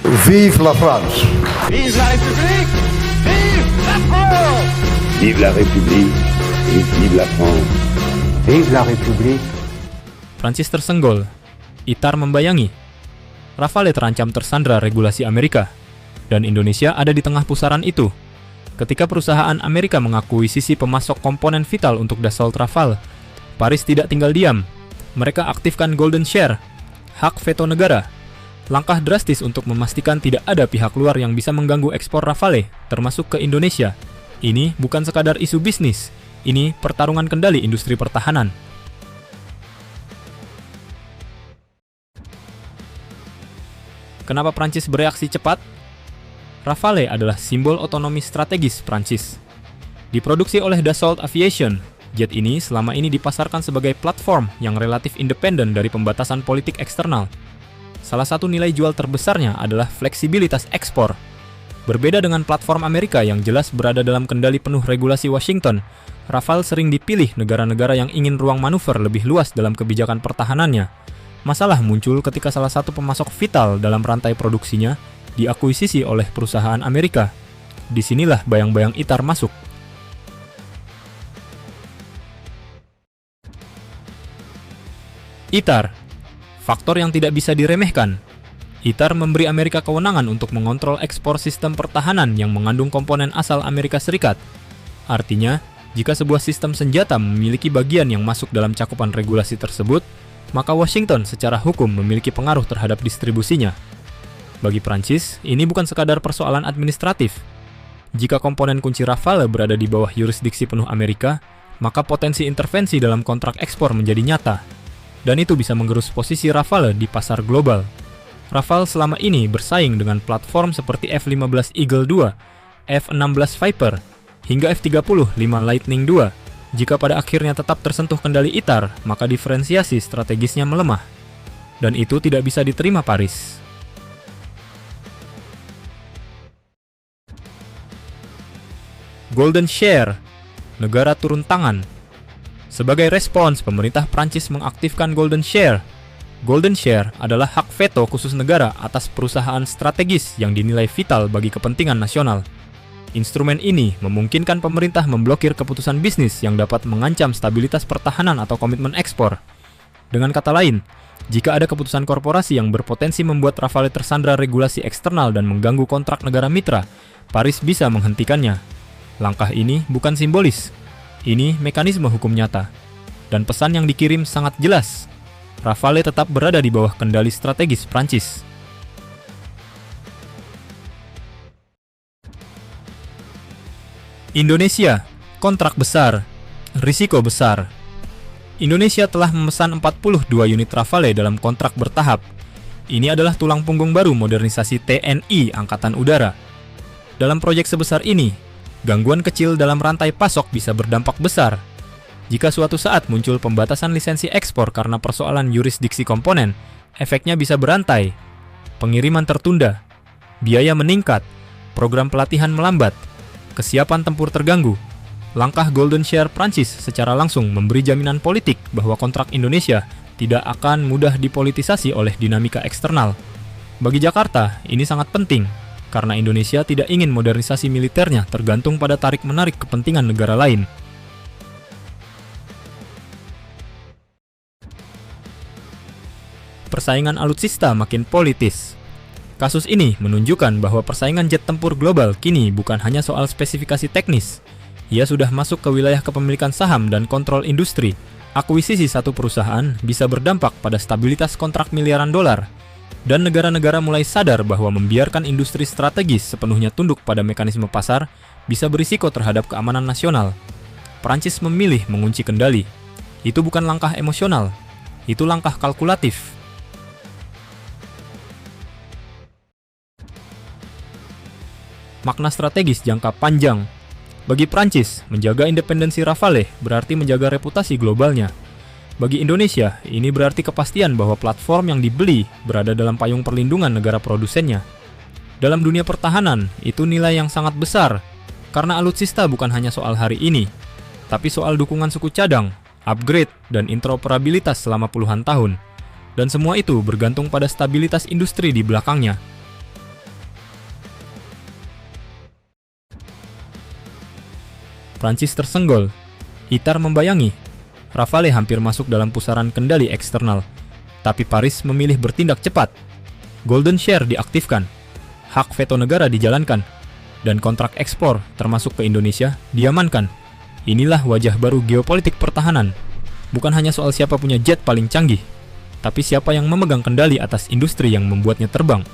Vive la France! Vive la République! Vive la France! Vive la République et vive la France. Vive la République. Prancis tersenggol, ITAR membayangi, Rafale terancam tersandra regulasi Amerika, dan Indonesia ada di tengah pusaran itu. Ketika perusahaan Amerika mengakuisisi pemasok komponen vital untuk Dassault Rafale, Paris tidak tinggal diam. Mereka aktifkan Golden Share, hak veto negara, langkah drastis untuk memastikan tidak ada pihak luar yang bisa mengganggu ekspor Rafale, termasuk ke Indonesia. Ini bukan sekadar isu bisnis, ini pertarungan kendali industri pertahanan. Kenapa Prancis bereaksi cepat? Rafale adalah simbol otonomi strategis Prancis. Diproduksi oleh Dassault Aviation, jet ini selama ini dipasarkan sebagai platform yang relatif independen dari pembatasan politik eksternal. Salah satu nilai jual terbesarnya adalah fleksibilitas ekspor. Berbeda dengan platform Amerika yang jelas berada dalam kendali penuh regulasi Washington, Rafale sering dipilih negara-negara yang ingin ruang manuver lebih luas dalam kebijakan pertahanannya. Masalah muncul ketika salah satu pemasok vital dalam rantai produksinya diakuisisi oleh perusahaan Amerika. Disinilah bayang-bayang ITAR masuk. ITAR, faktor yang tidak bisa diremehkan. ITAR memberi Amerika kewenangan untuk mengontrol ekspor sistem pertahanan yang mengandung komponen asal Amerika Serikat. Artinya, jika sebuah sistem senjata memiliki bagian yang masuk dalam cakupan regulasi tersebut, maka Washington secara hukum memiliki pengaruh terhadap distribusinya. Bagi Prancis, ini bukan sekadar persoalan administratif. Jika komponen kunci Rafale berada di bawah yurisdiksi penuh Amerika, maka potensi intervensi dalam kontrak ekspor menjadi nyata. Dan itu bisa menggerus posisi Rafale di pasar global. Rafale selama ini bersaing dengan platform seperti F-15 Eagle II, F-16 Viper, hingga F-35 Lightning II. Jika pada akhirnya tetap tersentuh kendali ITAR, maka diferensiasi strategisnya melemah. Dan itu tidak bisa diterima Paris. Golden Share, negara turun tangan. Sebagai respons, pemerintah Prancis mengaktifkan Golden Share. Golden Share adalah hak veto khusus negara atas perusahaan strategis yang dinilai vital bagi kepentingan nasional. Instrumen ini memungkinkan pemerintah memblokir keputusan bisnis yang dapat mengancam stabilitas pertahanan atau komitmen ekspor. Dengan kata lain, jika ada keputusan korporasi yang berpotensi membuat Rafale tersandra regulasi eksternal dan mengganggu kontrak negara mitra, Paris bisa menghentikannya. Langkah ini bukan simbolis. Ini mekanisme hukum nyata. Dan pesan yang dikirim sangat jelas. Rafale tetap berada di bawah kendali strategis Prancis. Indonesia, kontrak besar, risiko besar. Indonesia telah memesan 42 unit Rafale dalam kontrak bertahap. Ini adalah tulang punggung baru modernisasi TNI Angkatan Udara. Dalam proyek sebesar ini, gangguan kecil dalam rantai pasok bisa berdampak besar. Jika suatu saat muncul pembatasan lisensi ekspor karena persoalan yurisdiksi komponen, efeknya bisa berantai. Pengiriman tertunda, biaya meningkat, program pelatihan melambat, kesiapan tempur terganggu. Langkah Golden Share Prancis secara langsung memberi jaminan politik bahwa kontrak Indonesia tidak akan mudah dipolitisasi oleh dinamika eksternal. Bagi Jakarta, ini sangat penting, karena Indonesia tidak ingin modernisasi militernya tergantung pada tarik-menarik kepentingan negara lain. Persaingan alutsista makin politis. Kasus ini menunjukkan bahwa persaingan jet tempur global kini bukan hanya soal spesifikasi teknis. Ia sudah masuk ke wilayah kepemilikan saham dan kontrol industri. Akuisisi satu perusahaan bisa berdampak pada stabilitas kontrak miliaran dolar. Dan negara-negara mulai sadar bahwa membiarkan industri strategis sepenuhnya tunduk pada mekanisme pasar bisa berisiko terhadap keamanan nasional. Prancis memilih mengunci kendali. Itu bukan langkah emosional, itu langkah kalkulatif. Makna strategis jangka panjang. Bagi Prancis, menjaga independensi Rafale berarti menjaga reputasi globalnya. Bagi Indonesia, ini berarti kepastian bahwa platform yang dibeli berada dalam payung perlindungan negara produsennya. Dalam dunia pertahanan, itu nilai yang sangat besar, karena alutsista bukan hanya soal hari ini, tapi soal dukungan suku cadang, upgrade, dan interoperabilitas selama puluhan tahun. Dan semua itu bergantung pada stabilitas industri di belakangnya. Prancis tersenggol. ITAR membayangi. Rafale hampir masuk dalam pusaran kendali eksternal. Tapi Paris memilih bertindak cepat. Golden Share diaktifkan. Hak veto negara dijalankan. Dan kontrak ekspor, termasuk ke Indonesia, diamankan. Inilah wajah baru geopolitik pertahanan. Bukan hanya soal siapa punya jet paling canggih, tapi siapa yang memegang kendali atas industri yang membuatnya terbang.